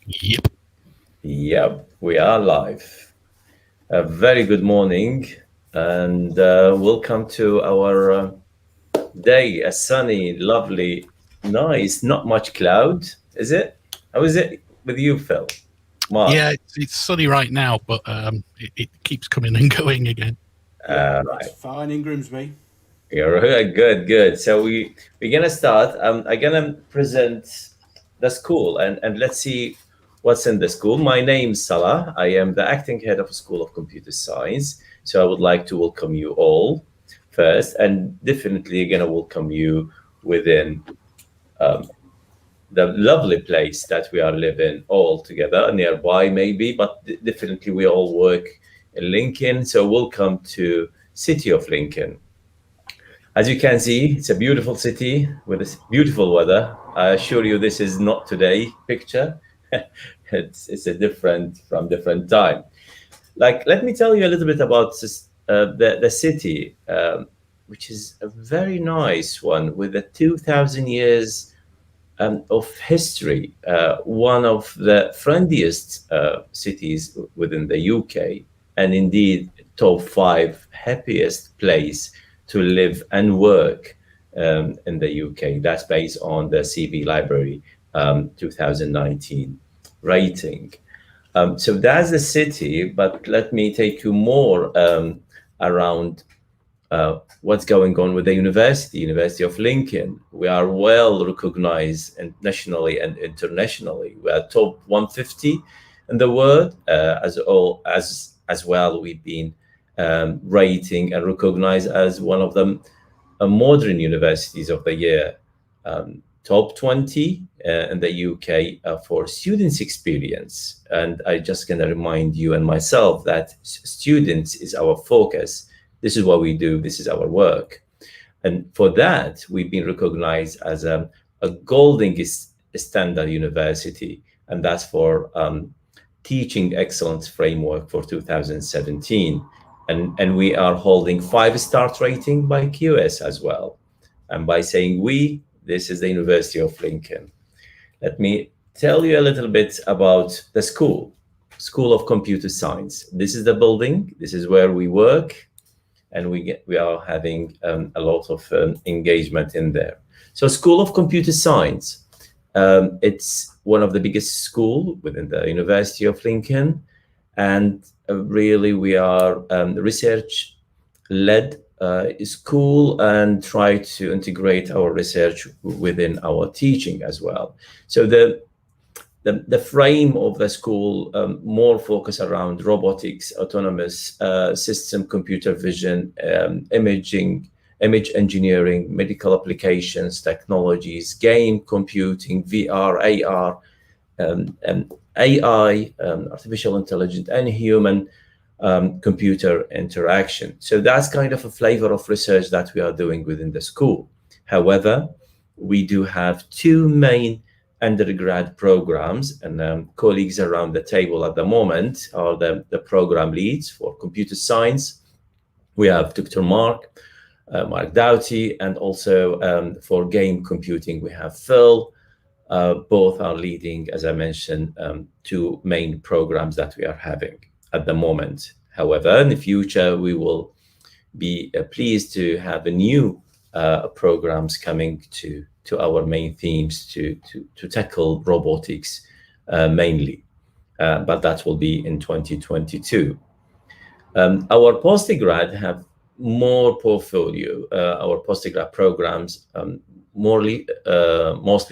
Yep. Yep, we are live. A very good morning and welcome to our day. A sunny, lovely, nice, not much cloud, is it? How is it with you, Phil? Mark? Yeah, it's sunny right now, but it keeps coming and going again. Yeah, it's Right. fine in Grimsby. You're right. Good, good. So we're gonna start. I'm gonna present the school and let's see what's in the school. My name's Salah. I am the acting head of School of Computer Science. So I would like to welcome you all first, and definitely gonna welcome you within um, the lovely place that we are living all together nearby, maybe, but definitely we all work in Lincoln. So welcome to City of Lincoln. As you can see, it's a beautiful city with this beautiful weather. I assure you, this is not today picture. It's a different time. Like, let me tell you a little bit about this, the city, which is a very nice one with a 2,000 years of history. One of the friendliest cities within the UK, and indeed top five happiest place to live and work in the UK. That's based on the CV Library 2019 rating. So that's the city, but let me take you more around what's going on with the University of Lincoln. We are well recognized and nationally and internationally. We are top 150 in the world, as well. We've been rating and recognized as one of the modern universities of the year, top 20 in the UK for students' experience. And I just gonna remind you and myself that students is our focus. This is what we do. This is our work. And for that, we've been recognized as a golden standard university. And that's for Teaching Excellence Framework for 2017. And we are holding 5 star rating by QS as well. And by saying we, this is the University of Lincoln. Let me tell you a little bit about the School of Computer Science. This is the building. This is where we work, and we are having a lot of engagement in there. So, School of Computer Science, it's one of the biggest school within the University of Lincoln, and really we are research led school and try to integrate our research within our teaching as well. So the frame of the school more focus around robotics, autonomous system, computer vision, image engineering, medical applications, technologies, game computing, VR, AR, and AI, artificial intelligence, and human computer interaction. So that's kind of a flavor of research that we are doing within the school. However, we do have two main undergrad programs, and colleagues around the table at the moment are the program leads for computer science. We have Dr. Mark Doughty, and also for game computing, we have Phil. Both are leading, as I mentioned, two main programs that we are having at the moment. However, in the future, we will be pleased to have a new programs coming to our main themes to tackle robotics mainly, but that will be in 2022. Our postgrad have more portfolio. Our postgrad programs mostly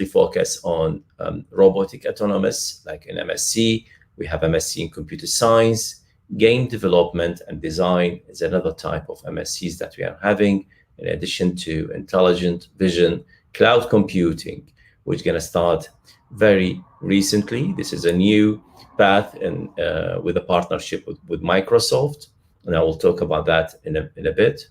focus on robotic autonomous, like in MSc. We have MSc in computer science. Game development and design is another type of MSCs that we are having, in addition to intelligent vision, cloud computing, which is going to start very recently. This is a new path and with a partnership with Microsoft, and I will talk about that in a bit.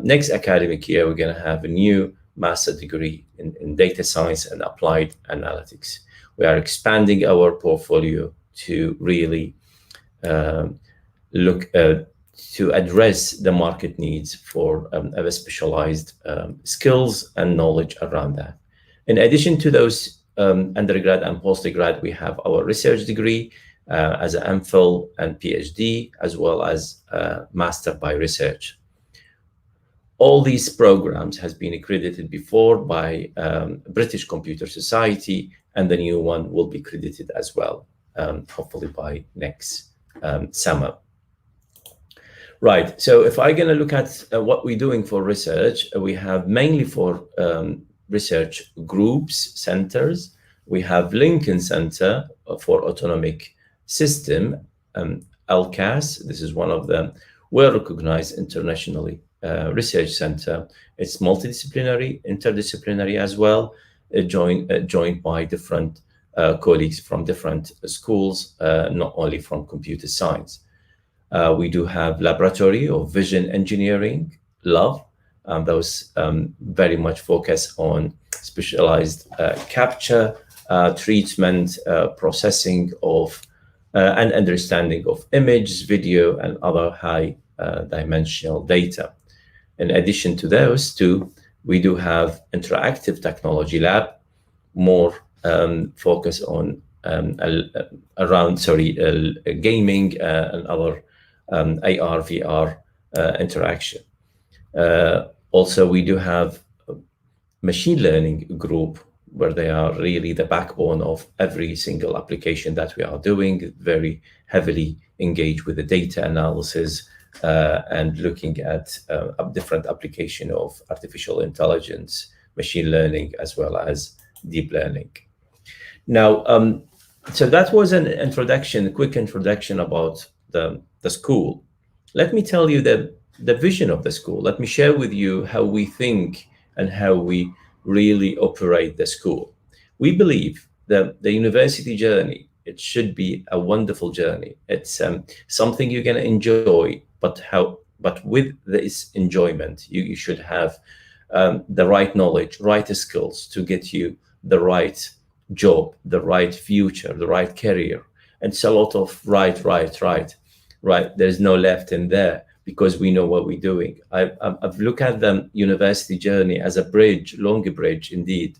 Next academic year, we're going to have a new master degree in data science and applied analytics. We are expanding our portfolio to really look to address the market needs for specialized skills and knowledge around that. In addition to those undergrad and postgrad, we have our research degree as an MPhil and PhD, as well as Master by Research. All these programs has been accredited before by British Computer Society, and the new one will be credited as well, hopefully by next summer. Right, so if I'm going to look at what we're doing for research, we have mainly for research groups, centers. We have Lincoln Center for Autonomic System, LCAS. This is one of the well-recognized internationally research center. It's multidisciplinary, interdisciplinary as well, joined by different colleagues from different schools, not only from computer science. We do have Laboratory of Vision Engineering, LOVE. Those very much focus on specialized capture, treatment, processing of and understanding of image, video, and other high dimensional data. In addition to those two, we do have Interactive Technology Lab, more focus on gaming and other AR, VR interaction. Also, we do have machine learning group, where they are really the backbone of every single application that we are doing, very heavily engaged with the data analysis and looking at different application of artificial intelligence, machine learning, as well as deep learning. Now, so that was an introduction, a quick introduction about the school. Let me tell you the vision of the school. Let me share with you how we think and how we really operate the school. We believe that the university journey, it should be a wonderful journey. It's something you're going to enjoy, but with this enjoyment, you should have the right knowledge, right skills to get you the right job, the right future, the right career. And it's a lot of right. There's no left in there, because we know what we're doing. I've looked at the university journey as a bridge, longer bridge indeed,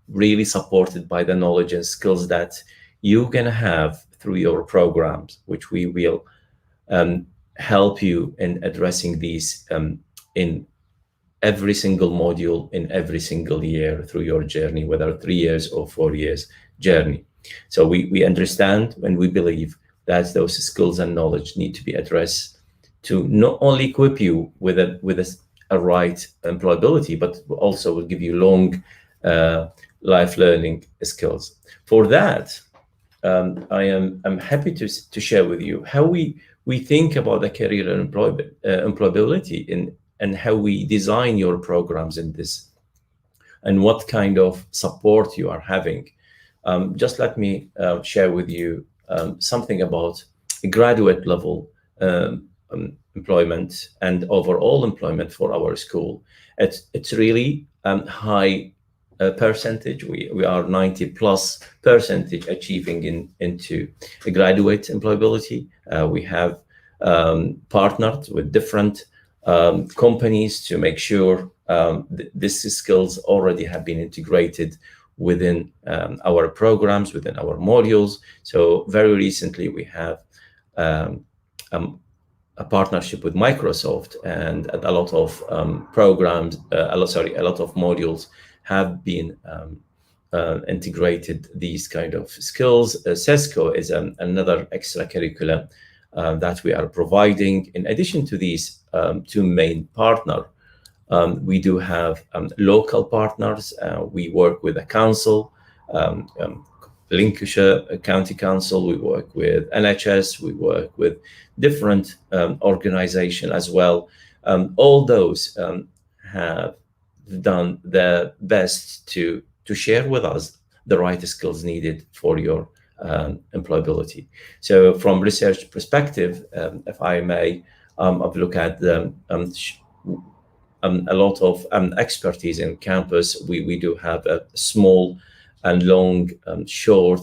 really supported by the knowledge and skills that you're going to have through your programs, which we will help you in addressing these in every single module, in every single year through your journey, whether 3 years or 4 years journey. So we understand and we believe that those skills and knowledge need to be addressed to not only equip you with a right employability, but also will give you long life learning skills. For that, I'm happy to share with you how we think about the career and employability and how we design your programs in this, and what kind of support you are having. Just let me share with you something about graduate level employment and overall employment for our school. It's really high percentage. We are 90+% achieving into a graduate employability. We have partnered with different companies to make sure these skills already have been integrated within our programs, within our modules. So very recently we have a partnership with Microsoft, and a lot of programs, a lot of modules have been integrated these kind of skills. CESCO is another extracurricular that we are providing. In addition to these two main partners, we do have local partners. We work with a council, Lincolnshire County Council. We work with NHS. We work with different organizations as well. All those have done their best to share with us the right skills needed for your employability. So from research perspective, if I may, I've looked at a lot of expertise in campus. We do have a small and long, short,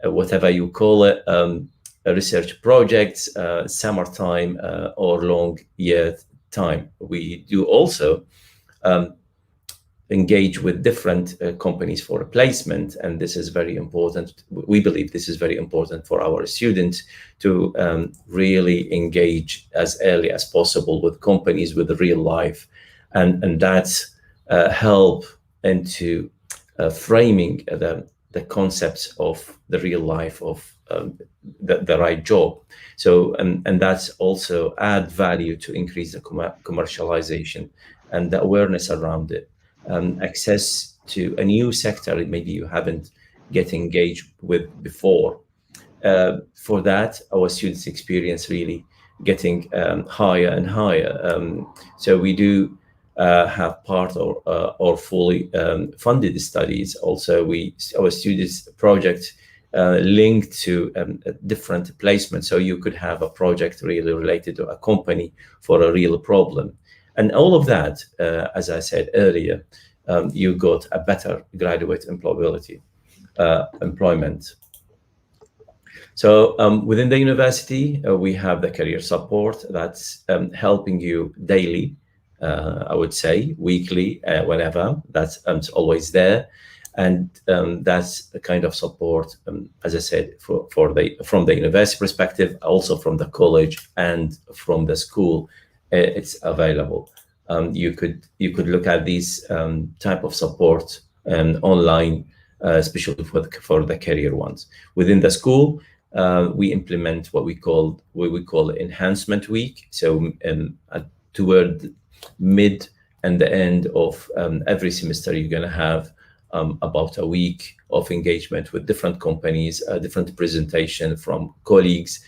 whatever you call it, research projects, summertime or long year time. We do also engage with different companies for a placement, and this is very important. We believe this is very important for our students to really engage as early as possible with companies with real life, and that's help into framing the concepts of the real life of the right job. So and that's also add value to increase the commercialization and the awareness around it. Access to a new sector that maybe you haven't get engaged with before. For that, our students experience really getting higher and higher. So we do have part or fully funded studies. Also, our students project linked to a different placement. So you could have a project really related to a company for a real problem. And all of that, as I said earlier, you got a better graduate employability, employment. So within the university, we have the career support that's helping you daily, I would say, weekly, whenever. That's always there. And that's the kind of support, as I said, from the university perspective, also from the college and from the school, it's available. You could look at these type of support online, especially for the career ones. Within the school, we implement what we call enhancement week. So toward mid and the end of every semester, you're going to have about a week of engagement with different companies, different presentation from colleagues,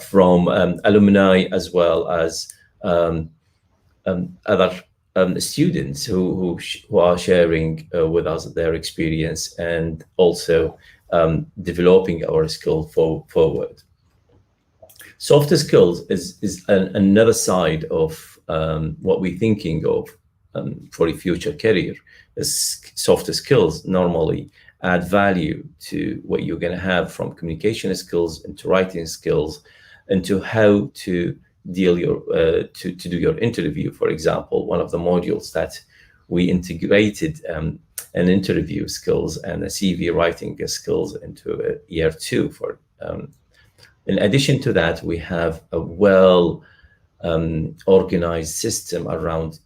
from alumni, as well as other students who are sharing with us their experience, and also developing our skill forward. Soft skills is another side of what we're thinking of for a future career. Soft skills normally add value to what you're going to have, from communication skills into writing skills, into how to deal to do your interview. For example, one of the modules that we integrated an interview skills and a CV writing skills into year 2. For in addition to that, we have a well organized system around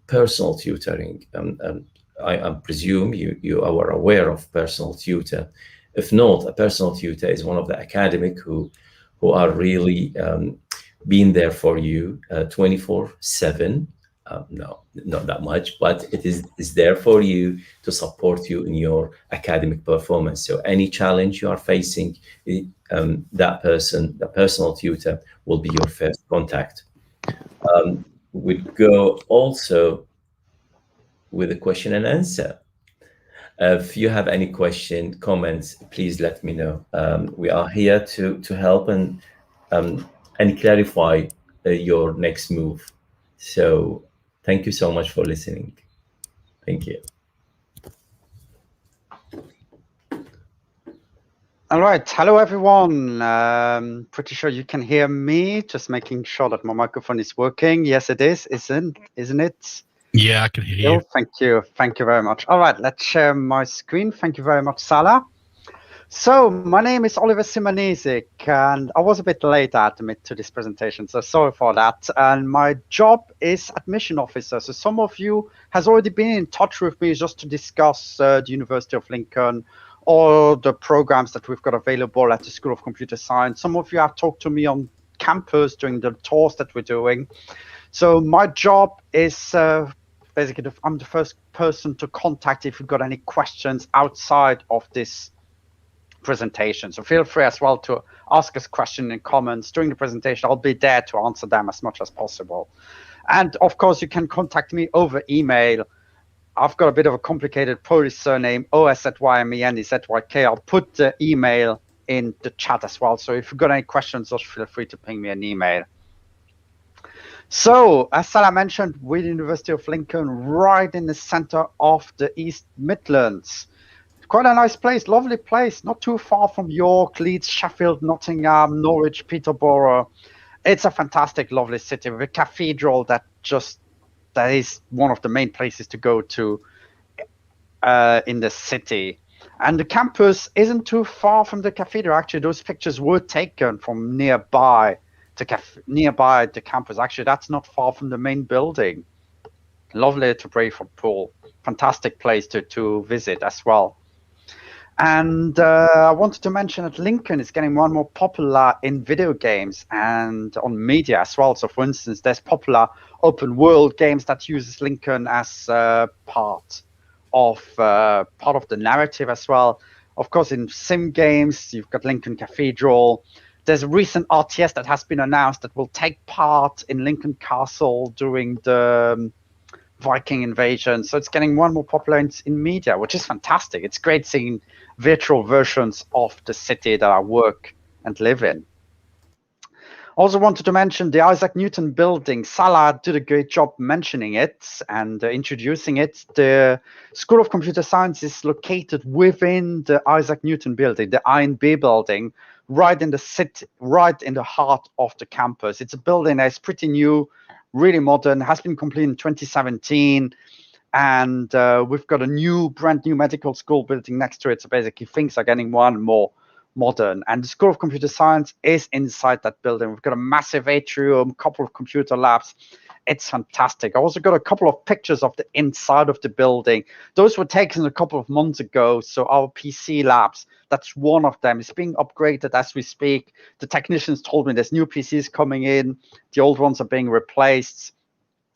personal tutoring. I presume you are aware of personal tutor. If not, a personal tutor is one of the academic who are really being there for you 24/7. No, not that much, but it is there for you to support you in your academic performance. So any challenge you are facing, that person, the personal tutor, will be your first contact. We'd go also with a question and answer. If you have any question, comments, please let me know. We are here to help and clarify your next move. So thank you so much for listening. Thank you. All right. Hello, everyone. Pretty sure you can hear me. Just making sure that my microphone is working. Yes, it is, isn't it? Yeah, I can hear you. Thank you. Thank you very much. All right, let's share my screen. Thank you very much, Salah. So my name is Oliver Simonesic, and I was a bit late, I admit, to this presentation, so sorry for that. And my job is admission officer. So some of you has already been in touch with me just to discuss the University of Lincoln or the programs that we've got available at the School of Computer Science. Some of you have talked to me on campus during the tours that we're doing. So my job is basically, I'm the first person to contact if you've got any questions outside of this presentation. So feel free as well to ask us questions and comments during the presentation. I'll be there to answer them as much as possible. And of course, you can contact me over email. I've got a bit of a complicated Polish surname, OS@YMENEZYK. I'll put the email in the chat as well. So if you've got any questions, just feel free to ping me an email. So, as Salah mentioned, we're the University of Lincoln, right in the center of the East Midlands. Quite a nice place, lovely place, not too far from York, Leeds, Sheffield, Nottingham, Norwich, Peterborough. It's a fantastic, lovely city with a cathedral that is one of the main places to go to. in the city. And the campus isn't too far from the cathedral. Actually, those pictures were taken from nearby the campus. Actually, that's not far from the main building. Lovely to pray for pool. Fantastic place to visit as well. And I wanted to mention that Lincoln is getting more and more popular in video games and on media as well. So, for instance, there's popular open world games that uses Lincoln as part of the narrative as well. Of course, in sim games, you've got Lincoln Cathedral. There's a recent RTS that has been announced that will take part in Lincoln Castle during the Viking invasion. So it's getting more and more popular in media, which is fantastic. It's great seeing virtual versions of the city that I work and live in. Also wanted to mention the Isaac Newton building. Salah did a great job mentioning it and introducing it. The School of Computer Science is located within the Isaac Newton building, the INB building, right in the city, right in the heart of the campus. It's a building that is pretty new, really modern, has been completed in 2017. And we've got a brand new medical school building next to it. So basically things are getting more and more modern. And the School of Computer Science is inside that building. We've got a massive atrium, couple of computer labs. It's fantastic. I also got a couple of pictures of the inside of the building. Those were taken a couple of months ago. So our PC labs, that's one of them. It's being upgraded as we speak. The technicians told me there's new PCs coming in. The old ones are being replaced.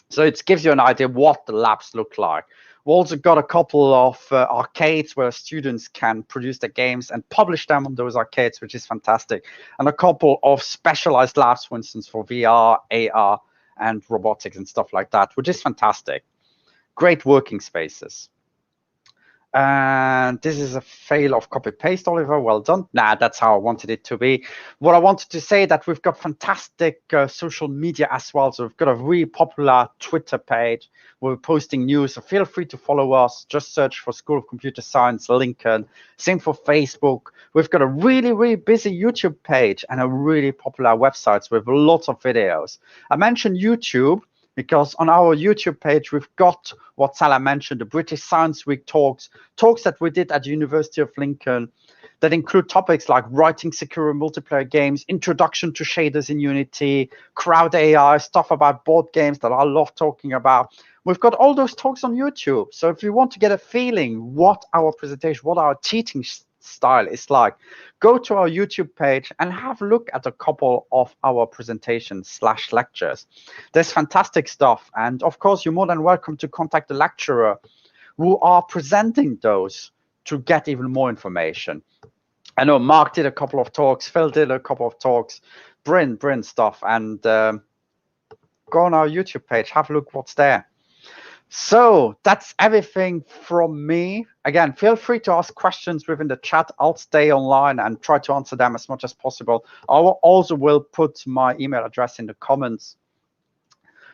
So it gives you an idea what the labs look like. We've also got a couple of arcades where students can produce their games and publish them on those arcades, which is fantastic. And a couple of specialized labs, for instance, for VR, AR, and robotics and stuff like that, which is fantastic. Great working spaces. And this is a fail of copy paste, Oliver. Well done. Nah, that's how I wanted it to be. What I wanted to say that we've got fantastic social media as well. So we've got a really popular Twitter page. We're posting news. So feel free to follow us. Just search for School of Computer Science Lincoln. Same for Facebook. We've got a really, really busy YouTube page and a really popular website with lots of videos. I mentioned YouTube because on our YouTube page, we've got what Salah mentioned, the British Science Week talks that we did at the University of Lincoln that include topics like writing secure multiplayer games, introduction to shaders in Unity, crowd AI, stuff about board games that I love talking about. We've got all those talks on YouTube. So if you want to get a feeling what our presentation, what our teaching style is like, go to our YouTube page and have a look at a couple of our presentations/lectures. There's fantastic stuff. And of course, you're more than welcome to contact the lecturer who are presenting those to get even more information. I know Mark did a couple of talks, Phil did a couple of talks, brilliant stuff. And go on our YouTube page, have a look what's there. So that's everything from me. Again, feel free to ask questions within the chat. I'll stay online and try to answer them as much as possible. I also will put my email address in the comments.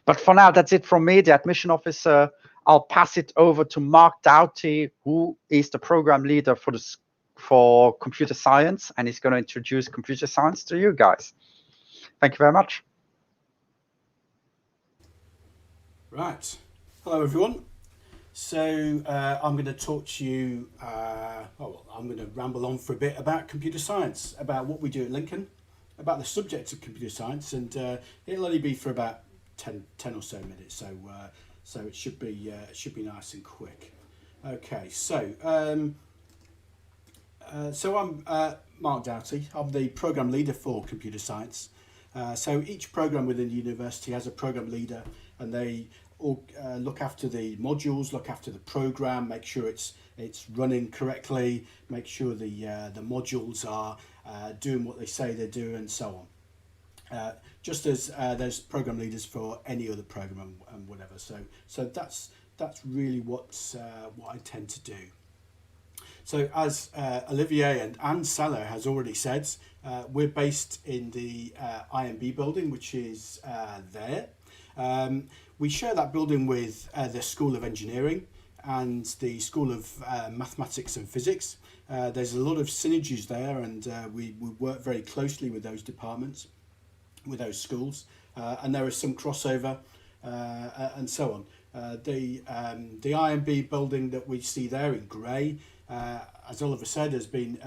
But for now, that's it from me, the admission officer. I'll pass it over to Mark Doughty, who is the program leader for computer science, and he's going to introduce computer science to you guys. Thank you very much. Right. Hello, everyone. So I'm going to talk to you, I'm going to ramble on for a bit about computer science, about what we do at Lincoln, about the subject of computer science, and it'll only be for about 10 or so minutes, so it should be nice and quick. Okay, so I'm Mark Doughty. I'm the program leader for computer science. So each program within the university has a program leader, and they all look after the modules, look after the program, make sure it's running correctly, make sure the modules are doing what they say they do, and so on. Just as there's program leaders for any other program and whatever. So that's really what I tend to do. So as Olivier and Salah has already said, we're based in the IMB building, which is there. We share that building with the School of Engineering and the School of Mathematics and Physics. There's a lot of synergies there, and we work very closely with those departments, with those schools, and there is some crossover and so on. The IMB building that we see there in grey, as Oliver said, has been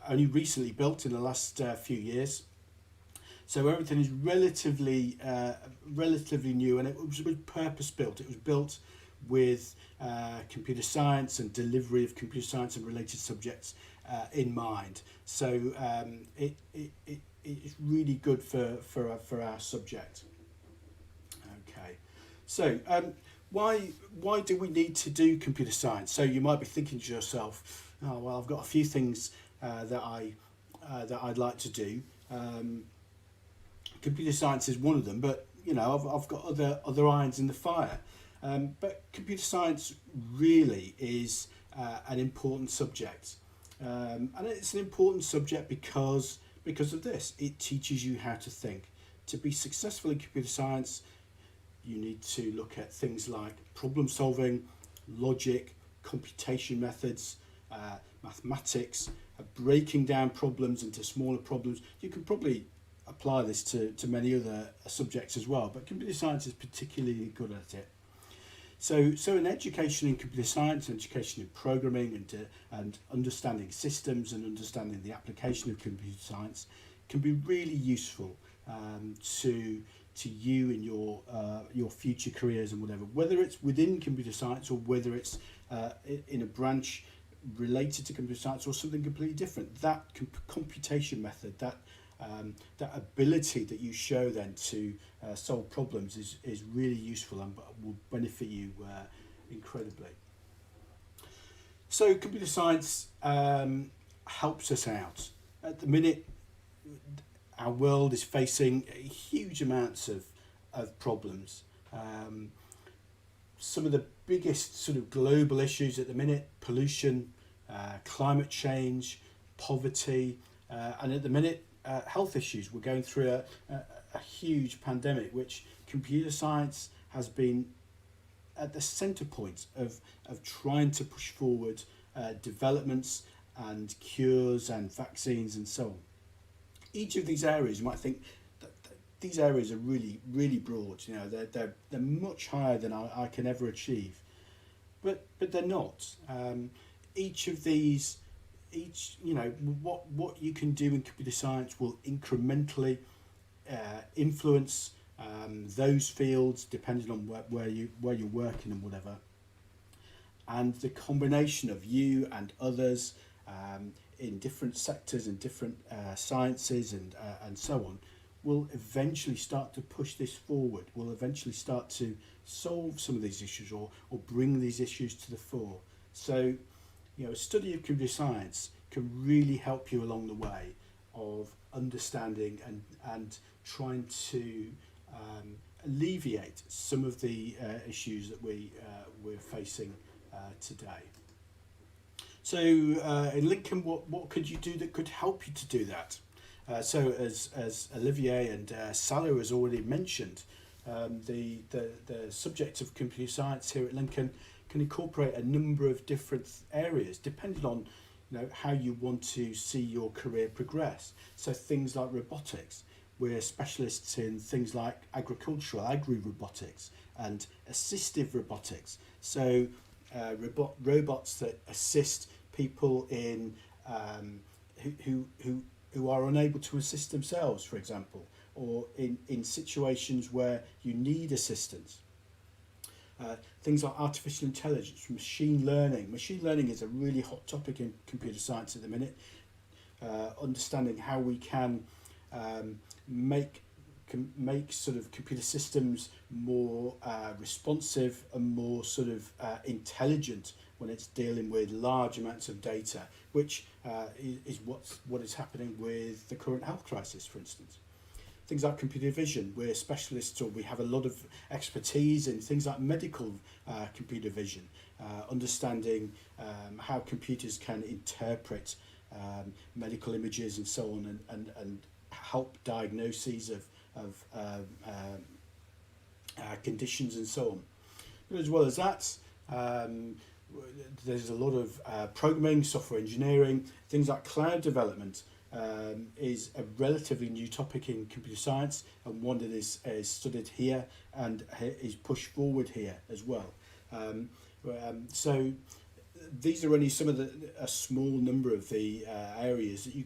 only recently built in the last few years. So everything is relatively new, and it was purpose built. It was built with computer science and delivery of computer science and related subjects in mind. So it's really good for our subject. Okay, so why do we need to do computer science? So you might be thinking to yourself, oh well, I've got a few things that I'd like to do. Computer science is one of them, but you know I've got other irons in the fire. But computer science really is an important subject, and it's an important subject because of this. It teaches you how to think. To be successful in computer science, you need to look at things like problem solving, logic, computation methods, mathematics, breaking down problems into smaller problems. You can probably apply this to many other subjects as well, but computer science is particularly good at it. So in education in computer science, education in programming, and understanding systems and understanding the application of computer science can be really useful to you in your future careers and whatever, whether it's within computer science or whether it's in a branch related to computer science or something completely different. That computation method, that ability that you show then to solve problems is really useful and will benefit you incredibly. So computer science helps us out. At the minute, our world is facing huge amounts of problems. Some of the biggest sort of global issues at the minute: pollution, climate change, poverty, and at the minute, health issues. We're going through a huge pandemic, which computer science has been at the centre point of trying to push forward developments and cures and vaccines and so on. Each of these areas, you might think that these areas are really, really broad. You know, they're much higher than I can ever achieve, but they're not. Each of these, you know, what you can do in computer science will incrementally influence those fields depending on where you're working and whatever. And the combination of you and others in different sectors and different sciences and so on will eventually start to push this forward, will eventually start to solve some of these issues or bring these issues to the fore. So, you know, a study of computer science can really help you along the way of understanding and trying to alleviate some of the issues that we're facing today. So in Lincoln, what could you do that could help you to do that? So as Olivier and Salah has already mentioned, the subject of computer science here at Lincoln can incorporate a number of different areas depending on, you know, how you want to see your career progress. So things like robotics, we're specialists in things like agri-robotics and assistive robotics. So robots that assist people in who are unable to assist themselves, for example, or in situations where you need assistance. Things like artificial intelligence, machine learning. Machine learning is a really hot topic in computer science at the minute. Understanding how we can make sort of computer systems more responsive and more sort of intelligent when it's dealing with large amounts of data, which is what is happening with the current health crisis, for instance. Things like computer vision, we're specialists, or we have a lot of expertise in things like medical computer vision, understanding how computers can interpret medical images and so on, and help diagnoses of conditions and so on. But as well as that, there's a lot of programming, software engineering, things like cloud development, is a relatively new topic in computer science, and one that is studied here and is pushed forward here as well. So these are only some of a small number of the areas that you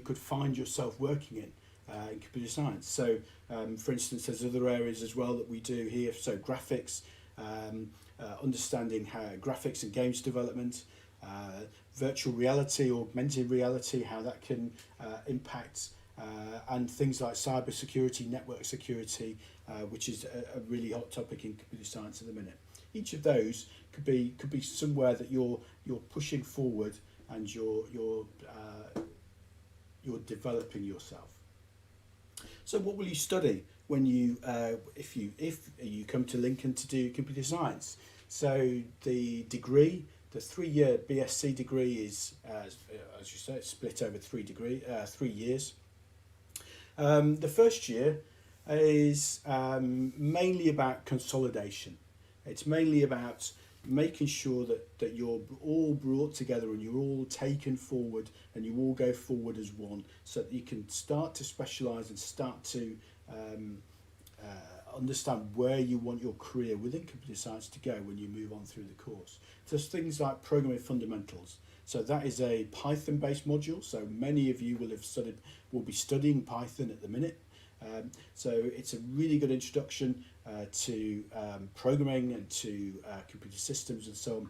could find yourself working in computer science. So, for instance, there's other areas as well that we do here. So, graphics, understanding how graphics and games development, virtual reality, augmented reality, how that can impact, and things like cyber security, network security, which is a really hot topic in computer science at the minute. Each of those could be somewhere that you're pushing forward and you're developing yourself. So what will you study when you if you come to Lincoln to do computer science? So the degree, the 3-year BSc degree is, as you say, it's split over 3 years. The first year is mainly about consolidation. It's mainly about making sure that you're all brought together and you're all taken forward and you all go forward as one, so that you can start to specialise and start to understand where you want your career within computer science to go when you move on through the course. So there's things like programming fundamentals. So that is a Python-based module. So many of you will be studying Python at the minute. So it's a really good introduction to programming and to computer systems and so on.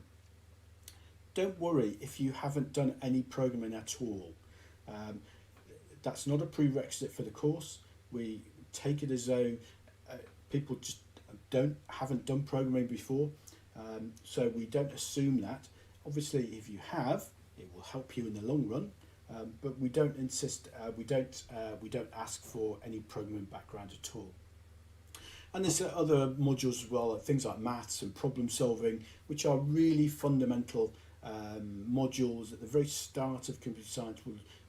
Don't worry if you haven't done any programming at all. That's not a prerequisite for the course. We take it as though people just haven't done programming before, so we don't assume that. Obviously, if you have, it will help you in the long run. But we don't insist. We don't ask for any programming background at all. And there's other modules as well, things like maths and problem solving, which are really fundamental modules at the very start of computer science,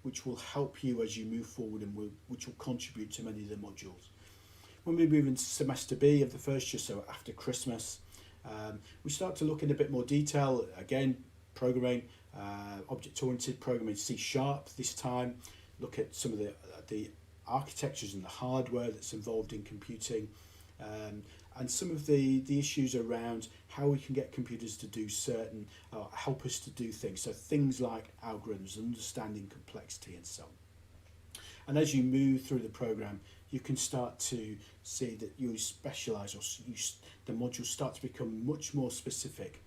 which will help you as you move forward and which will contribute to many of the modules. When we move into semester B of the first year, so after Christmas, we start to look in a bit more detail. Again, programming. Object-oriented programming, C# this time. Look at some of the architectures and the hardware that's involved in computing, and some of the issues around how we can get computers to do certain, help us to do things. So things like algorithms, understanding complexity and so on. And as you move through the program, you can start to see that you specialise, or the modules start to become much more specific,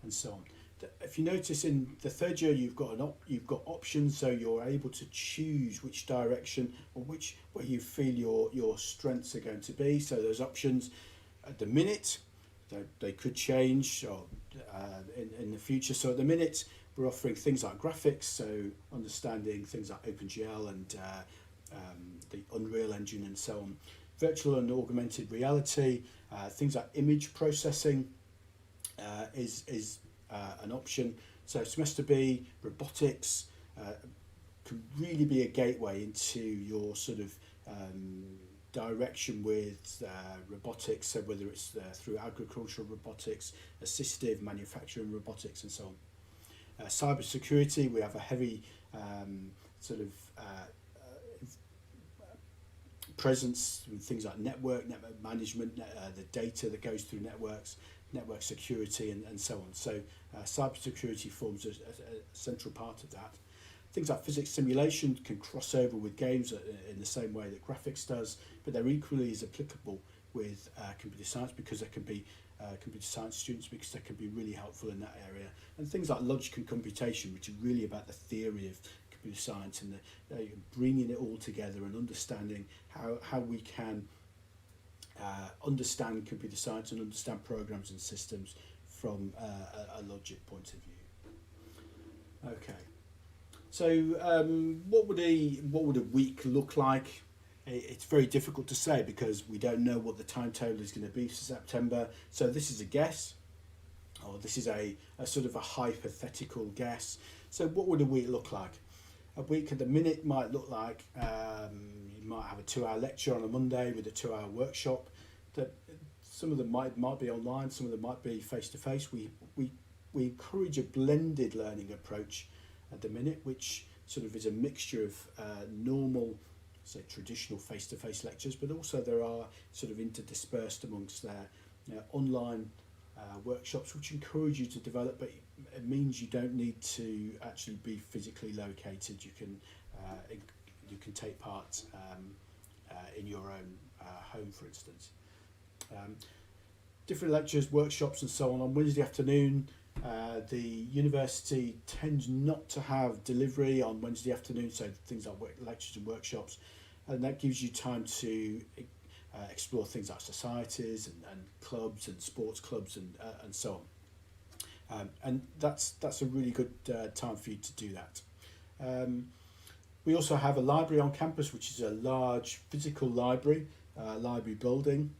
and so on. If you notice in the third year, you've got options, so you're able to choose which direction or where you feel your strengths are going to be. So those options at the minute, they could change or in the future. So at the minute, we're offering things like graphics, so understanding things like OpenGL and the Unreal Engine and so on. Virtual and augmented reality, things like image processing is an option. So semester B, robotics can really be a gateway into your sort of direction with robotics, so whether it's through agricultural robotics, assistive manufacturing robotics and so on. Cyber security, we have a heavy sort of presence with things like network management, the data that goes through networks, network security and so on. So cyber security forms a central part of that. Things like physics simulation can cross over with games in the same way that graphics does, but they're equally as applicable with computer science, because there can be computer science students, because they can be really helpful in that area. And things like logic and computation, which are really about the theory of computer science and bringing it all together and understanding how we can understand computer science and understand programs and systems from a logic point of view. Okay, so what would a week look like? It's very difficult to say because we don't know what the timetable is going to be for September. So this is a guess, or this is a sort of a hypothetical guess. So what would a week look like? A week at the minute might look like you might have a 2-hour lecture on a Monday with a 2-hour workshop. That some of them might be online, some of them might be face to face. We encourage a blended learning approach at the minute, which sort of is a mixture of normal, say, traditional face-to-face lectures, but also there are sort of interdispersed amongst their online workshops, which encourage you to develop, but it means you don't need to actually be physically located. You can take part in your own home, for instance. Different lectures, workshops and so on Wednesday afternoon. The university tends not to have delivery on Wednesday afternoon, so things like lectures and workshops, and that gives you time to explore things like societies and clubs and sports clubs and so on. And that's a really good time for you to do that. We also have a library on campus, which is a large physical library building,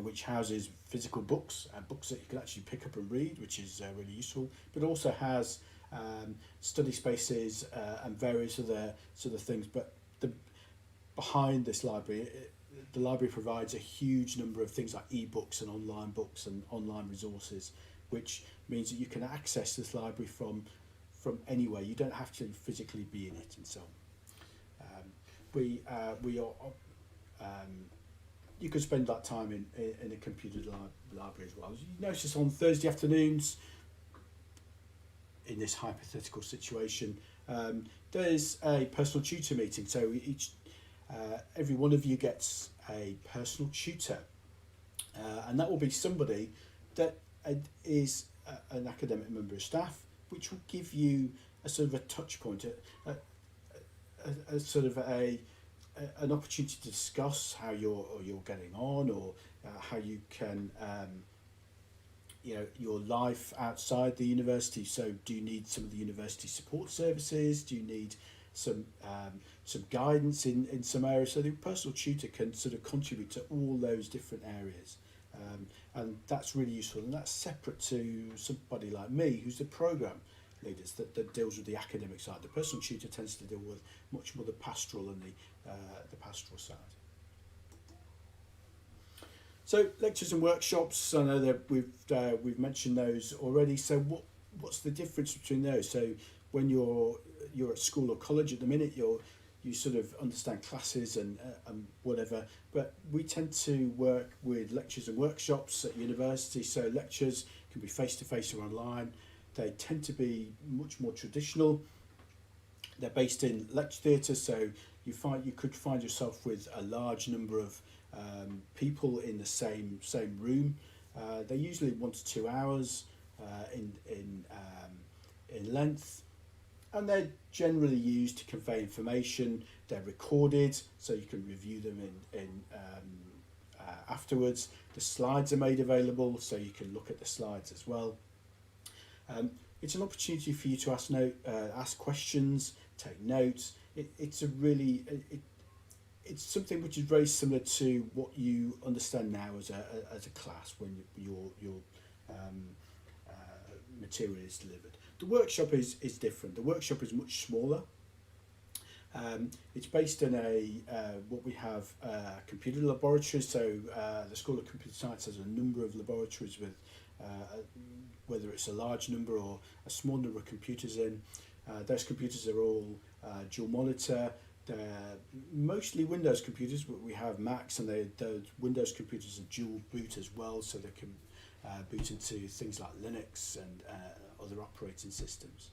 which houses physical books, books that you can actually pick up and read, which is really useful, but also has study spaces and various other sort of things. But behind this library, the library provides a huge number of things like e-books and online resources, which means that you can access this library from anywhere. You don't have to physically be in it and so on. We are you could spend that time in a computer library as well. As you notice on Thursday afternoons, in this hypothetical situation, there's a personal tutor meeting. So every one of you gets a personal tutor, and that will be somebody that is an academic member of staff, which will give you a sort of a touch point, a sort of an opportunity to discuss how you're getting on, or how you can your life outside the university. So do you need some of the university support services? Do you need some guidance in some areas? So the personal tutor can sort of contribute to all those different areas, and that's really useful, and that's separate to somebody like me who's the program leaders that deals with the academic side. The personal tutor tends to deal with much more the pastoral and the pastoral side. So lectures and workshops, I know that we've mentioned those already. So what's the difference between those? So when you're at school or college at the minute, you sort of understand classes and whatever, but we tend to work with lectures and workshops at university. So lectures can be face-to-face or online. They tend to be much more traditional. They're based in lecture theatres, so you could find yourself with a large number of people in the same room. They're usually 1 to 2 hours in length, and they're generally used to convey information. They're recorded, so you can review them afterwards. The slides are made available, so you can look at the slides as well. It's an opportunity for you to ask questions, take notes. It's something which is very similar to what you understand now as a class when your material is delivered. The workshop is different. The workshop is much smaller. It's based in what we have computer laboratories. So the School of Computer Science has a number of laboratories with whether it's a large number or a small number of computers in. Those computers are all dual monitor. They're mostly Windows computers, but we have Macs, and those Windows computers are dual boot as well, so they can boot into things like Linux and other operating systems.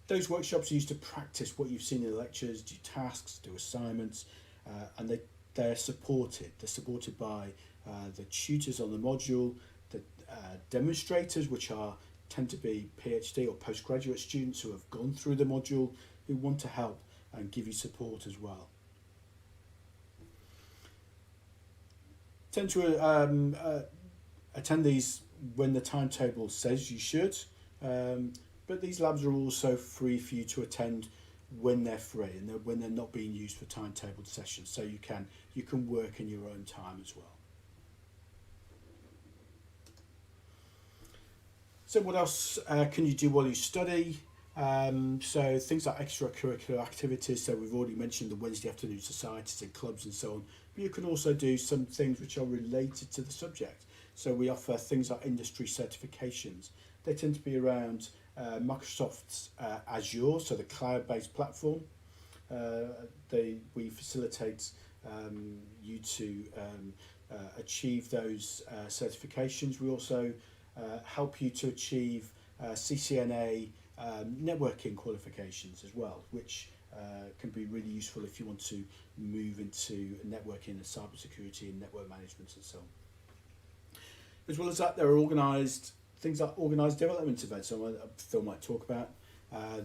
Those workshops are used to practice what you've seen in the lectures, do tasks, do assignments, and they're supported. They're supported by the tutors on the module, the demonstrators, which tend to be PhD or postgraduate students who have gone through the module, who want to help and give you support as well. Tend to attend these when the timetable says you should, but these labs are also free for you to attend when they're free and when they're not being used for timetabled sessions, so you can work in your own time as well. So what else can you do while you study? So things like extracurricular activities. So we've already mentioned the Wednesday afternoon societies and clubs and so on. But you can also do some things which are related to the subject. So we offer things like industry certifications. they tend to be around Microsoft's Azure, so the cloud-based platform. We facilitate you to achieve those certifications. We also help you to achieve CCNA networking qualifications as well, which can be really useful if you want to move into networking and cybersecurity and network management and so on. As well as that, there are things like organised development events. So Phil might talk about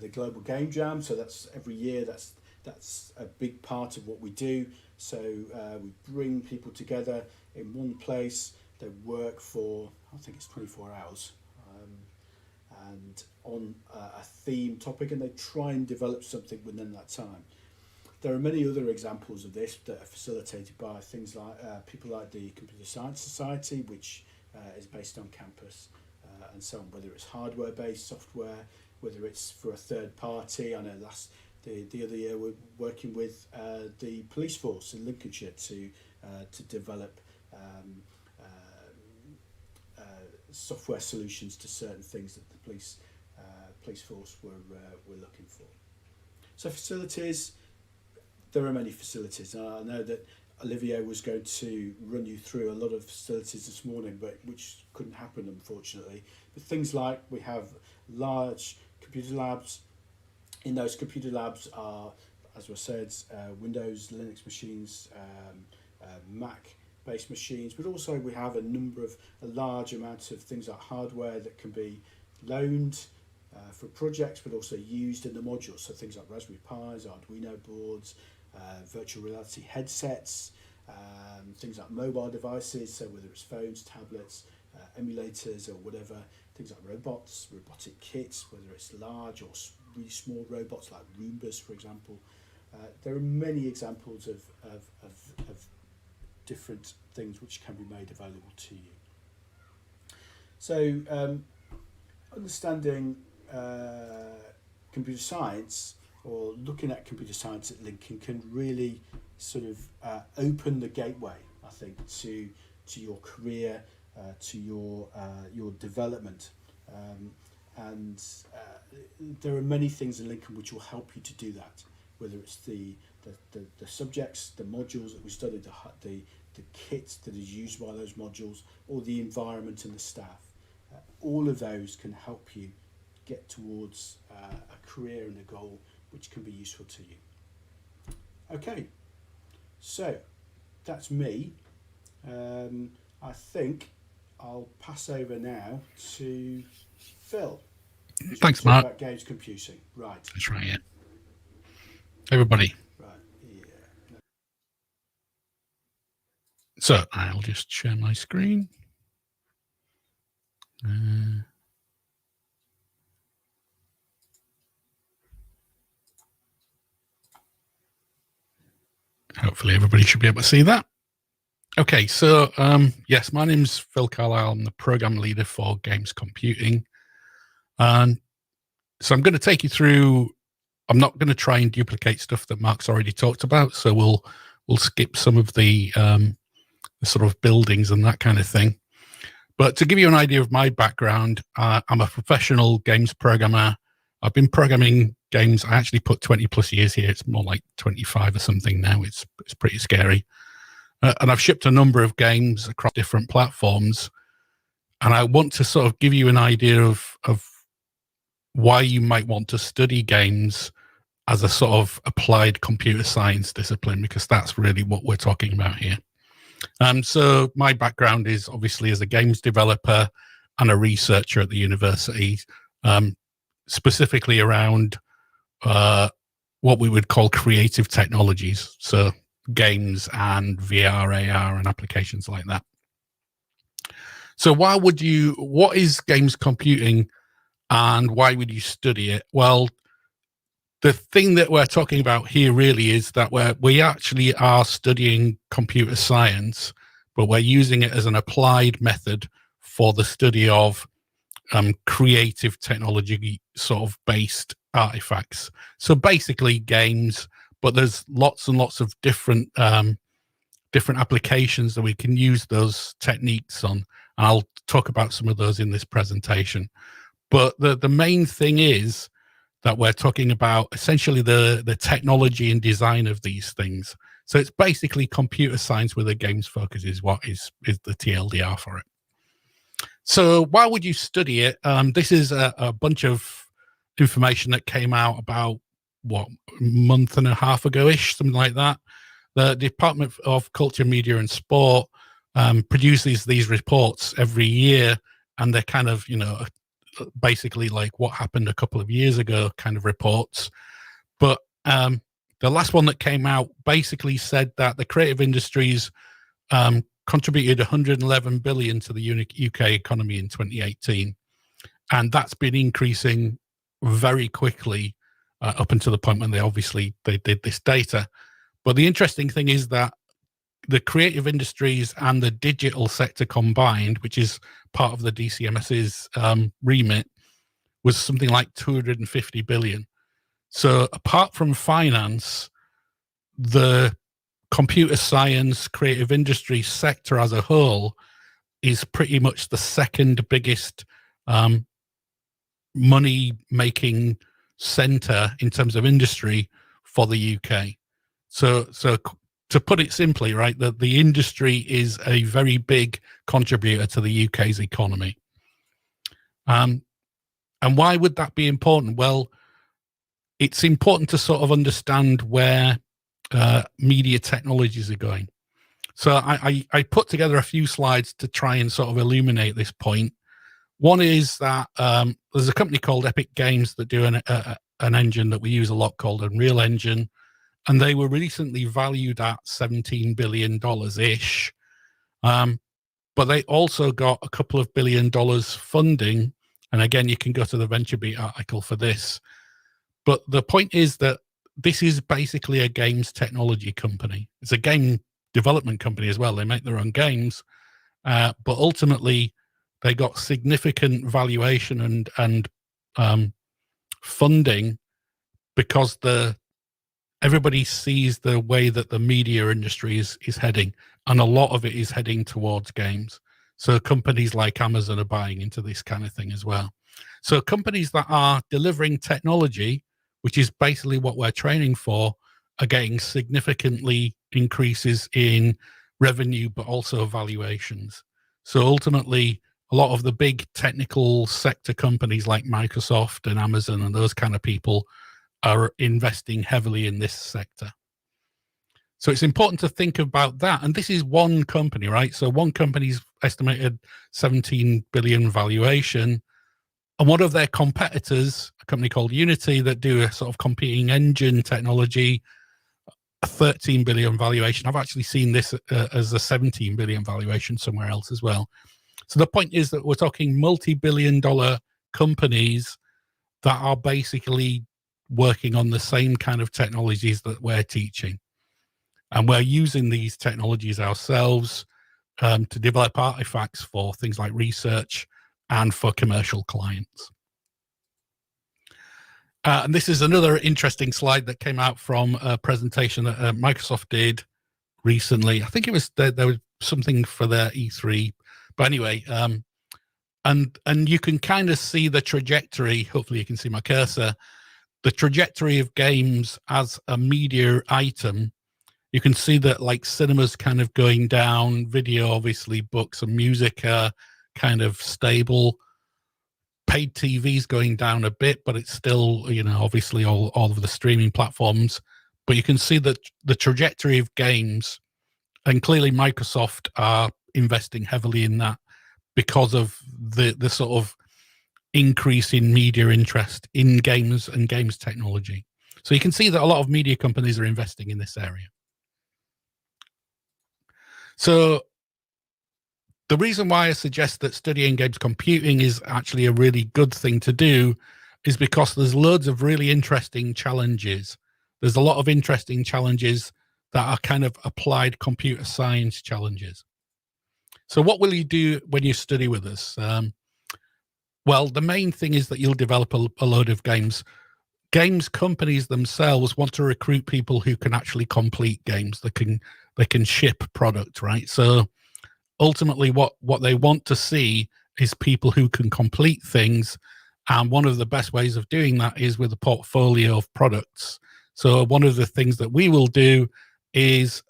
the Global Game Jam. So that's every year. That's a big part of what we do. So we bring people together in one place. They work for, I think it's 24 hours, and on a theme topic, and they try and develop something within that time. There are many other examples of this that are facilitated by things like people like the Computer Science Society, which is based on campus, and so on, whether it's hardware-based software, whether it's for a third party. I know the other year we're working with the police force in Lincolnshire to develop software solutions to certain things that the police force were looking for. So facilities, there are many facilities. I know that Olivier was going to run you through a lot of facilities this morning, but which couldn't happen, unfortunately. But things like we have large computer labs. In those computer labs are, as was said, Windows, Linux machines, Mac-based machines, but also we have a large amount of things like hardware that can be loaned for projects, but also used in the modules. So things like Raspberry Pis, Arduino boards, virtual reality headsets, things like mobile devices, so whether it's phones, tablets, emulators or whatever, things like robots, robotic kits, whether it's large or really small robots like Roombas, for example. There are many examples of different things which can be made available to you. So understanding computer science, or looking at computer science at Lincoln, can really sort of open the gateway, I think, to your career, to your development, and there are many things in Lincoln which will help you to do that. Whether it's the subjects, the modules that we studied, the kit that is used by those modules, or the environment and the staff, all of those can help you get towards a career and a goal which can be useful to you. Okay, so that's me. I think I'll pass over now to Phil. Thanks, Mark. About games computing, right? That's right. Yeah. Everybody. Right. Yeah. So I'll just share my screen. Hopefully everybody should be able to see that. Okay, so yes, my name's Phil Carlisle. I'm the program leader for games computing. And so I'm going to take you through, I'm not going to try and duplicate stuff that Mark's already talked about. So we'll skip some of the sort of buildings and that kind of thing. But to give you an idea of my background, I'm a professional games programmer. I've been programming games. I actually put 20 plus years here. It's more like 25 or something now. It's pretty scary. And I've shipped a number of games across different platforms. And I want to sort of give you an idea of why you might want to study games as a sort of applied computer science discipline, because that's really what we're talking about here. So my background is obviously as a games developer and a researcher at the university, specifically around what we would call creative technologies. So games and VR, AR, and applications like that. So what is games computing and why would you study it? Well, the thing that we're talking about here really is that we actually are studying computer science, but we're using it as an applied method for the study of creative technology sort of based artifacts. So basically games, but there's lots and lots of different applications that we can use those techniques on. And I'll talk about some of those in this presentation. But the main thing is that we're talking about essentially the technology and design of these things. So it's basically computer science with a games focus is what is the TLDR for it. So why would you study it? This is a bunch of information that came out about, what, a month and a half ago-ish, something like that. The Department of Culture, Media and Sport produces these reports every year, and they're kind of, basically like what happened a couple of years ago kind of reports. But the last one that came out basically said that the creative industries contributed 111 billion to the UK economy in 2018, and that's been increasing very quickly up until the point when they did this data. But the interesting thing is that the creative industries and the digital sector combined, which is part of the DCMS's remit, was something like 250 billion. So apart from finance, the computer science creative industry sector as a whole is pretty much the second biggest money making center in terms of industry for the UK. So to put it simply, right, that the industry is a very big contributor to the UK's economy. And why would that be important? Well, it's important to sort of understand where media technologies are going. So I put together a few slides to try and sort of illuminate this point. One is that there's a company called Epic Games that do an engine that we use a lot called Unreal Engine, and they were recently valued at $17 billion-ish. But they also got a couple of $1 billion funding, and again, you can go to the VentureBeat article for this. But the point is that this is basically a games technology company. It's a game development company as well. They make their own games, but ultimately they got significant valuation and funding because everybody sees the way that the media industry is heading, and a lot of it is heading towards games. So companies like Amazon are buying into this kind of thing as well. So companies that are delivering technology, which is basically what we're training for, are getting significantly increases in revenue, but also valuations. So ultimately, a lot of the big technical sector companies like Microsoft and Amazon and those kind of people are investing heavily in this sector. So it's important to think about that. And this is one company, right? So one company's estimated 17 billion valuation. And one of their competitors, a company called Unity that do a sort of competing engine technology, a 13 billion valuation. I've actually seen this as a 17 billion valuation somewhere else as well. So the point is that we're talking multi-billion-dollar companies that are basically working on the same kind of technologies that we're teaching. And we're using these technologies ourselves to develop artifacts for things like research and for commercial clients. And this is another interesting slide that came out from a presentation that Microsoft did recently. I think it was there was something for their E3. But anyway, and you can kind of see the trajectory. Hopefully you can see my cursor. The trajectory of games as a media item. You can see that like cinema's kind of going down, video, obviously, books and music are kind of stable. Paid TV's going down a bit, but it's still, obviously all of the streaming platforms. But you can see that the trajectory of games, and clearly Microsoft are investing heavily in that because of the sort of increase in media interest in games and games technology. So you can see that a lot of media companies are investing in this area. So the reason why I suggest that studying games computing is actually a really good thing to do is because there's loads of really interesting challenges. There's a lot of interesting challenges that are kind of applied computer science challenges. So what will you do when you study with us? Well, the main thing is that you'll develop a load of games. Games companies themselves want to recruit people who can actually complete games. They can ship product, right? So ultimately what they want to see is people who can complete things And one of the best ways of doing that is with a portfolio of products. So one of the things that we will do is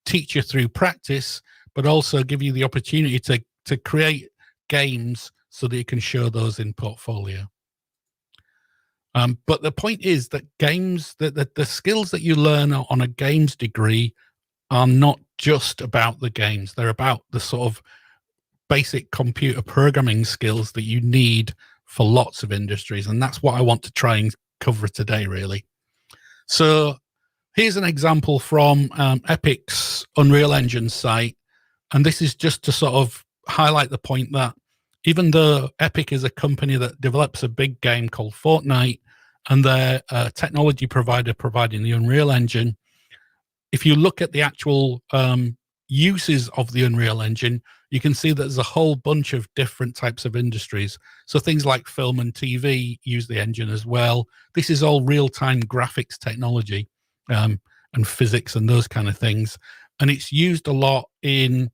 teach you through practice, but also give you the opportunity to create games so that you can show those in portfolio. But the point is that games, that the skills that you learn on a games degree are not just about the games. They're about the sort of basic computer programming skills that you need for lots of industries. And that's what I want to try and cover today, really. So here's an example from Epic's Unreal Engine site. And this is just to sort of highlight the point that even though Epic is a company that develops a big game called Fortnite, and they're a technology provider providing the Unreal Engine, if you look at the actual uses of the Unreal Engine, you can see that there's a whole bunch of different types of industries. So things like film and TV use the engine as well. This is all real-time graphics technology and physics and those kind of things. And it's used a lot in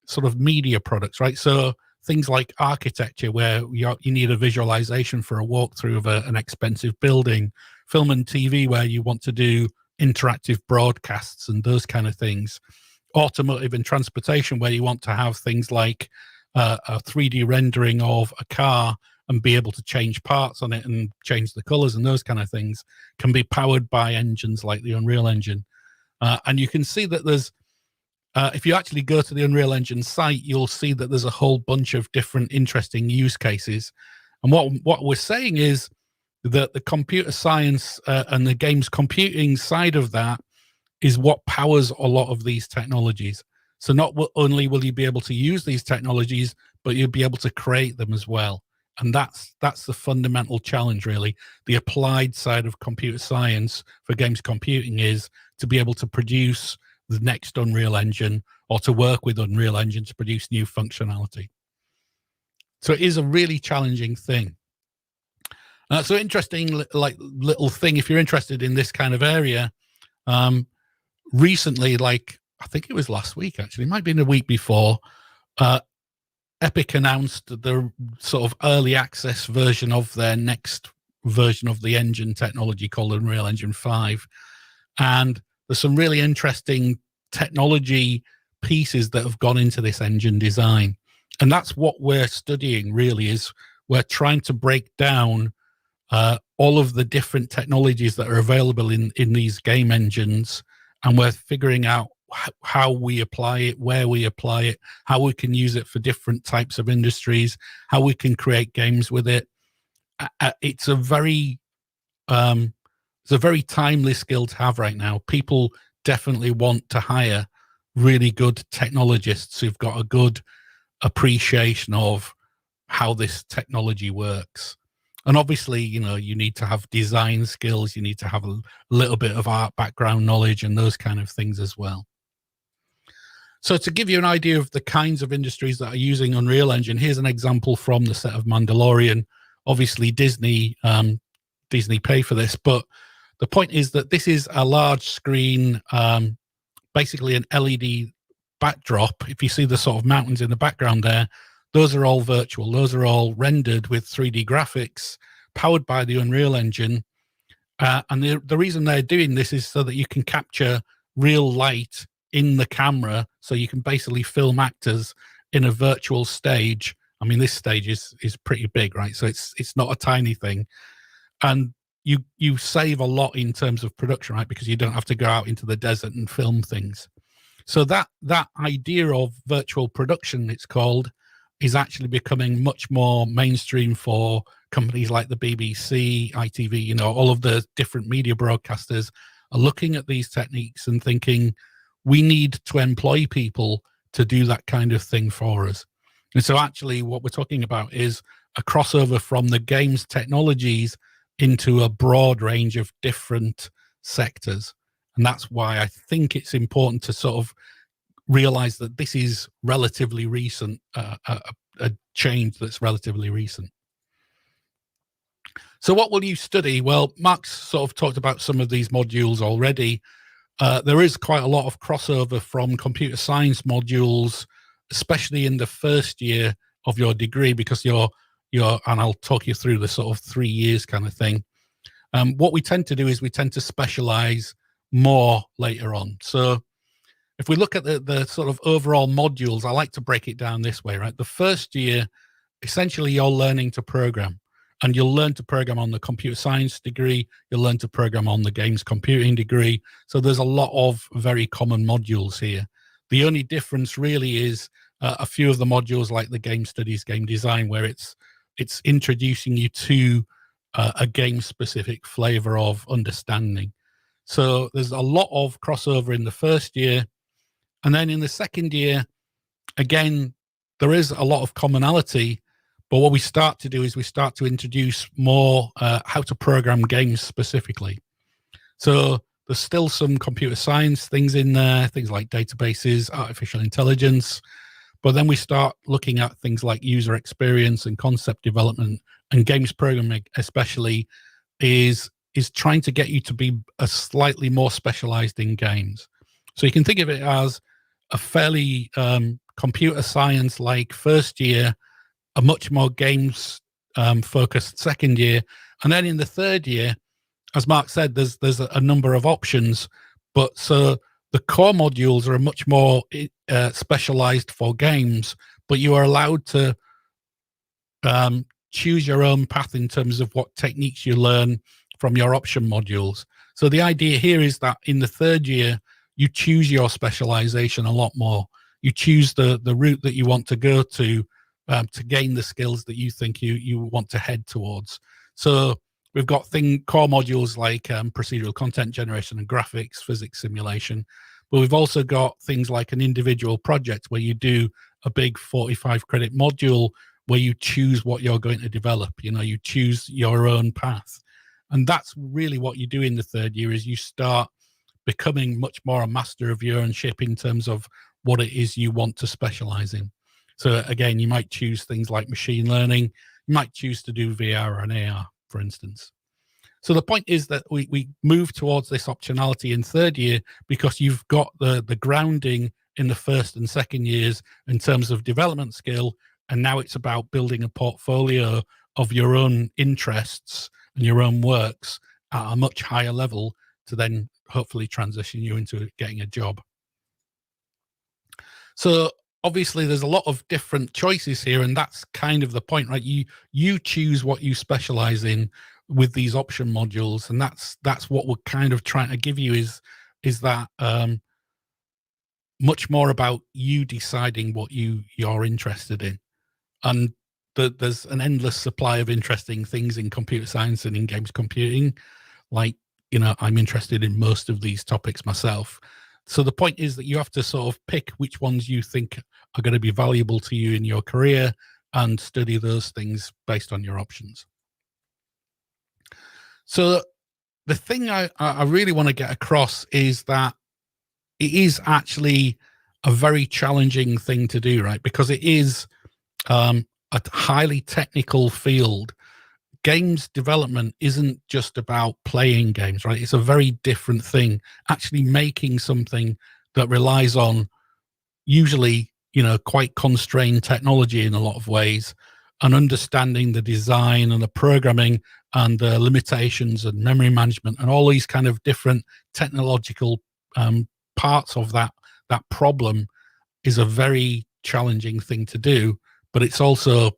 sort of media products, right? So things like architecture, where you need a visualization for a walkthrough of an expensive building, film and TV, where you want to do interactive broadcasts and those kind of things, automotive and transportation, where you want to have things like a 3D rendering of a car and be able to change parts on it and change the colors and those kind of things, can be powered by engines like the Unreal Engine. And you can see that there's, if you actually go to the Unreal Engine site, you'll see that there's a whole bunch of different interesting use cases. And what we're saying is that the computer science and the games computing side of that is what powers a lot of these technologies. So not only will you be able to use these technologies, but you'll be able to create them as well. And that's the fundamental challenge, really. The applied side of computer science for games computing is to be able to produce the next Unreal Engine, or to work with Unreal Engine to produce new functionality. So it is a really challenging thing. So interesting, like little thing, if you're interested in this kind of area, recently, like I think it was last week, actually, it might have been a week before, Epic announced the sort of early access version of their next version of the engine technology called Unreal Engine 5. And there's some really interesting technology pieces that have gone into this engine design. And that's what we're studying, really, is we're trying to break down all of the different technologies that are available in these game engines. And we're figuring out how we apply it, where we apply it, how we can use it for different types of industries, how we can create games with it. It's a very timely skill to have right now. People definitely want to hire really good technologists who've got a good appreciation of how this technology works. And obviously, you know, you need to have design skills, you need to have a little bit of art background knowledge and those kind of things as well. So to give you an idea of the kinds of industries that are using Unreal Engine, here's an example from the set of Mandalorian. Obviously, Disney pay for this, but the point is that this is a large screen, basically an LED backdrop. If you see the sort of mountains in the background there, those are all virtual. Those are all rendered with 3D graphics, powered by the Unreal Engine. And the reason they're doing this is so that you can capture real light in the camera, so you can basically film actors in a virtual stage. I mean, this stage is pretty big, right? So it's not a tiny thing. And you save a lot in terms of production, right? Because you don't have to go out into the desert and film things. So that idea of virtual production, it's called, is actually becoming much more mainstream for companies like the BBC, ITV, you know, all of the different media broadcasters are looking at these techniques and thinking, we need to employ people to do that kind of thing for us. And so actually what we're talking about is a crossover from the games technologies into a broad range of different sectors. And that's why I think it's important to sort of realize that this is relatively recent, a change that's relatively recent. So what will you study? Well, Mark's sort of talked about some of these modules already. There is quite a lot of crossover from computer science modules, especially in the first year of your degree, because you're and I'll talk you through the sort of 3 years kind of thing. What we tend to do is we tend to specialize more later on. So if we look at the sort of overall modules, I like to break it down this way, right? The first year, essentially you're learning to program, and you'll learn to program on the computer science degree. You'll learn to program on the games computing degree. So there's a lot of very common modules here. The only difference really is a few of the modules like the game studies, game design, where it's introducing you to a game specific flavor of understanding. So there's a lot of crossover in the first year. And then in the second year, again, there is a lot of commonality, but what we start to do is we start to introduce more how to program games specifically. So there's still some computer science things in there, things like databases, artificial intelligence, but then we start looking at things like user experience and concept development, and games programming especially is trying to get you to be a slightly more specialized in games. So you can think of it as a fairly computer science like first year, a much more games focused second year, and then in the third year, as Mark said, there's a number of options, but so the core modules are much more specialized for games, but you are allowed to choose your own path in terms of what techniques you learn from your option modules. So the idea here is that in the third year, you choose your specialization a lot more. You choose the route that you want to go to gain the skills that you think you want to head towards. So we've got core modules like procedural content generation and graphics, physics simulation, but we've also got things like an individual project where you do a big 45 credit module where you choose what you're going to develop. You choose your own path. And that's really what you do in the third year, is you start becoming much more a master of your own ship in terms of what it is you want to specialize in. So again, you might choose things like machine learning. You might choose to do VR and AR, for instance. So the point is that we move towards this optionality in third year because you've got the grounding in the first and second years in terms of development skill. And now it's about building a portfolio of your own interests and your own works at a much higher level to then hopefully transition you into getting a job. So obviously there's a lot of different choices here, and that's kind of the point, right? You choose what you specialize in with these option modules, and that's what we're kind of trying to give you is that much more about you deciding what you're interested in. And there's an endless supply of interesting things in computer science and in games computing. Like, I'm interested in most of these topics myself. So the point is that you have to sort of pick which ones you think are going to be valuable to you in your career and study those things based on your options. So the thing I really want to get across is that it is actually a very challenging thing to do, right? Because it is a highly technical field. Games development isn't just about playing games, right? It's a very different thing. Actually making something that relies on usually, quite constrained technology in a lot of ways, and understanding the design and the programming and the limitations and memory management and all these kind of different technological parts of that problem is a very challenging thing to do, but it's also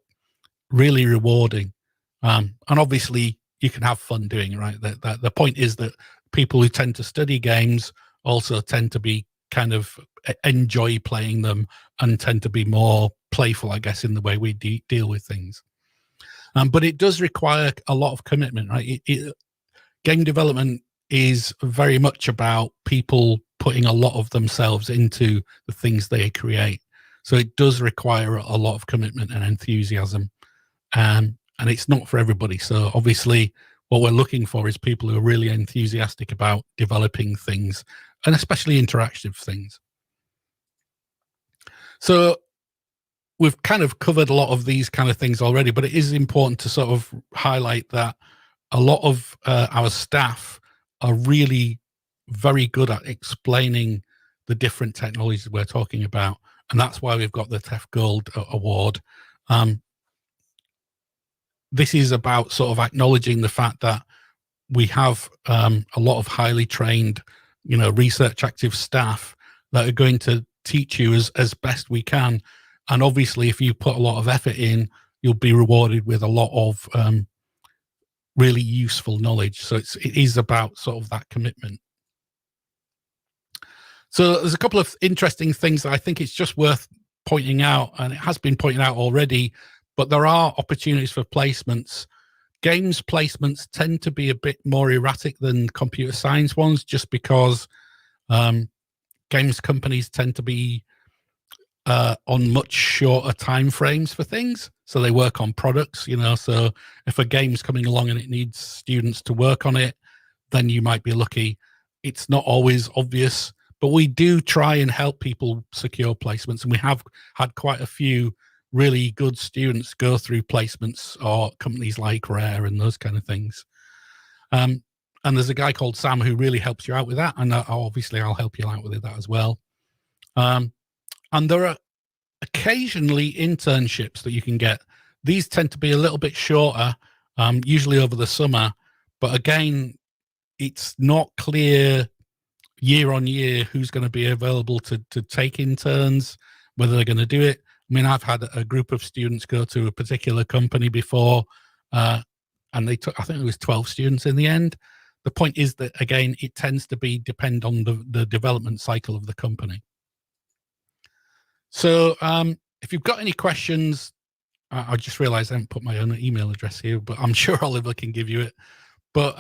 really rewarding. And obviously you can have fun doing it, right? The point is that people who tend to study games also tend to be kind of enjoy playing them and tend to be more playful, I guess, in the way we deal with things. But it does require a lot of commitment, right? Game development is very much about people putting a lot of themselves into the things they create. So it does require a lot of commitment and enthusiasm. And it's not for everybody. So obviously what we're looking for is people who are really enthusiastic about developing things, and especially interactive things. So we've kind of covered a lot of these kind of things already, but it is important to sort of highlight that a lot of our staff are really very good at explaining the different technologies we're talking about. And that's why we've got the TEF Gold Award. this is about sort of acknowledging the fact that we have a lot of highly trained, research active staff that are going to teach you as best we can. And obviously, if you put a lot of effort in, you'll be rewarded with a lot of really useful knowledge. So it is about sort of that commitment. So there's a couple of interesting things that I think it's just worth pointing out, and it has been pointed out already, but there are opportunities for placements. Games placements tend to be a bit more erratic than computer science ones, just because games companies tend to be on much shorter time frames for things. So they work on products, so if a game's coming along and it needs students to work on it, then you might be lucky. It's not always obvious, but we do try and help people secure placements. And we have had quite a few really good students go through placements or companies like Rare and those kind of things. And there's a guy called Sam who really helps you out with that. And obviously I'll help you out with that as well. And there are occasionally internships that you can get. These tend to be a little bit shorter, usually over the summer. But again, it's not clear year on year who's going to be available to take interns, whether they're going to do it. I mean, I've had a group of students go to a particular company before, and they took, I think it was 12 students in the end. The point is that, again, it tends to depend on the development cycle of the company. So if you've got any questions, I just realized I haven't put my own email address here, but I'm sure Oliver can give you it. But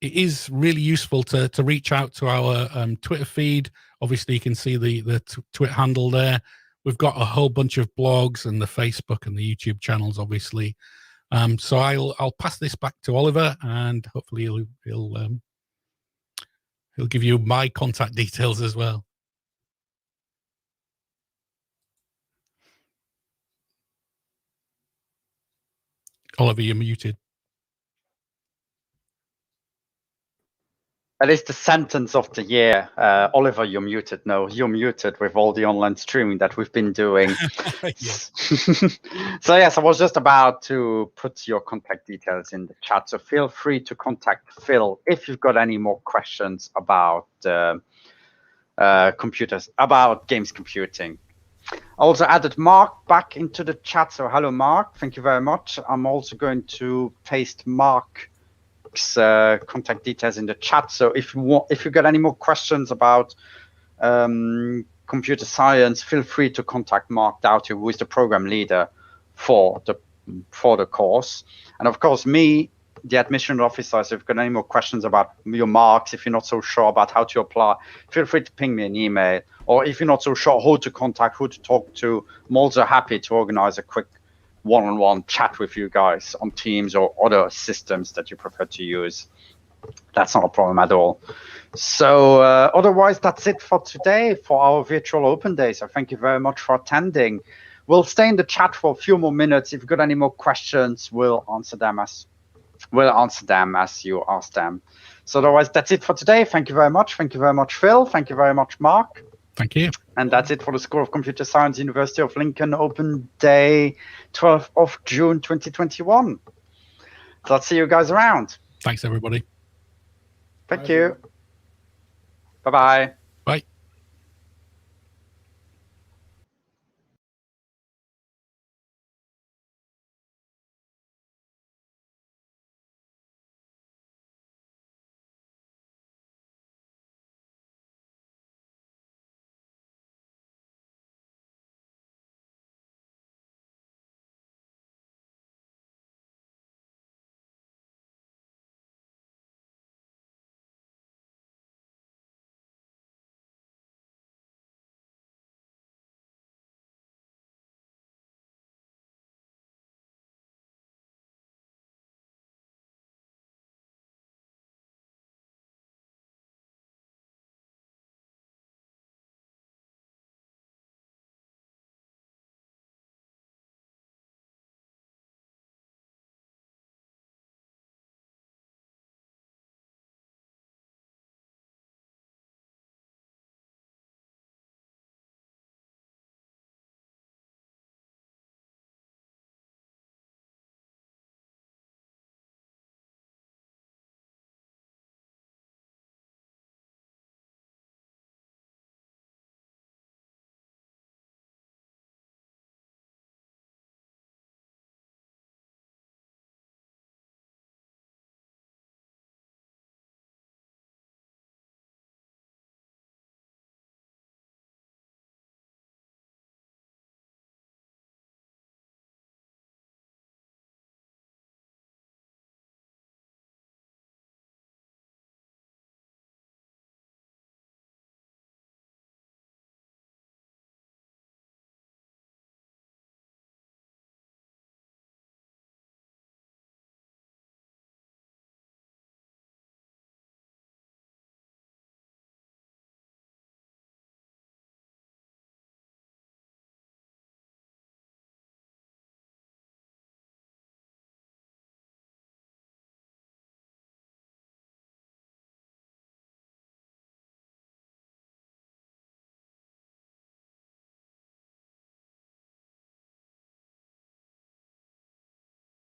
it is really useful to reach out to our Twitter feed. Obviously, you can see the Twitter handle there. We've got a whole bunch of blogs and the Facebook and the YouTube channels, obviously. So I'll pass this back to Oliver, and hopefully he'll give you my contact details as well. Oliver, you're muted. That is the sentence of the year. Oliver, you're muted. No, you're muted with all the online streaming that we've been doing. So yes, I was just about to put your contact details in the chat. So feel free to contact Phil if you've got any more questions about computers, about games computing. I also added Mark back into the chat. So hello, Mark. Thank you very much. I'm also going to paste Mark's contact details in the chat. So if you got any more questions about computer science, feel free to contact Mark Doughty, who is the program leader for the course. And of course, me, the admission officer. So if you've got any more questions about your marks, if you're not so sure about how to apply, feel free to ping me an email. Or if you're not so sure who to contact, who to talk to, I'm also happy to organize a quick one-on-one chat with you guys on Teams or other systems that you prefer to use. That's not a problem at all. So otherwise, that's it for today for our virtual open day. So thank you very much for attending. We'll stay in the chat for a few more minutes. If you've got any more questions, we'll answer them as you ask them. So otherwise, that's it for today. Thank you very much. Thank you very much, Phil. Thank you very much, Mark. Thank you. And that's it for the School of Computer Science, University of Lincoln Open Day, 12th of June, 2021. So I'll see you guys around. Thanks, everybody. Thank you. Bye-bye.